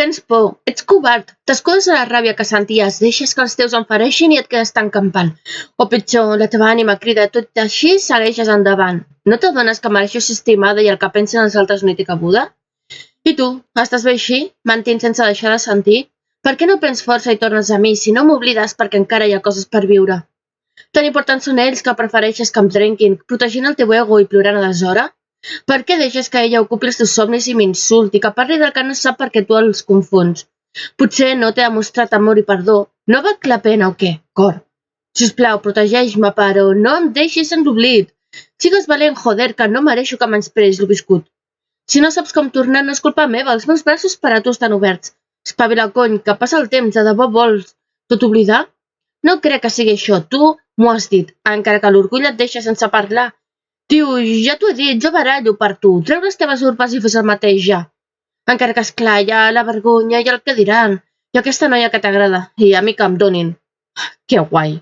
Tens por, ets covard, t'escudes de la ràbia que senties, deixes que els teus em fereixin i et quedes tan campant. O pitjor, la teva ànima crida tot així i segueixes endavant. No t'adones que mereixes ser estimada i el que pensen els altres no hi té cabuda? I tu, estàs bé així? Mentint sense deixar de sentir? Per què no prens força i tornes a mi si no m'oblides perquè encara hi ha coses per viure? Tan importants són ells que prefereixes que em trenquin, protegint el teu ego i plorant a deshora? Per què deixes que ella ocupi els teus somnis i m'insulti, que parli del que no sap perquè tu els confons? Potser no t'he demostrat amor i perdó. No val la pena o què, cor? Sisplau, protegeix-me, però no em deixis en l'oblit. Sigues valent, joder, que no mereixo que menyspreis lo viscut. Si no saps com tornar, no és culpa meva, els meus braços per a tu estan oberts. Espavila, cony, que passa el temps, de debò vols tot oblidar? No crec que sigui això, tu m'ho has dit, encara que l'orgull et deixa sense parlar. Tio, ja t'ho he dit, jo barallo per tu, treu les teves urpes i fes el mateix ja. Encara que esclar, hi ha la vergonya i el que diran, i aquesta noia que t'agrada, i a mi que em donin. Que guai.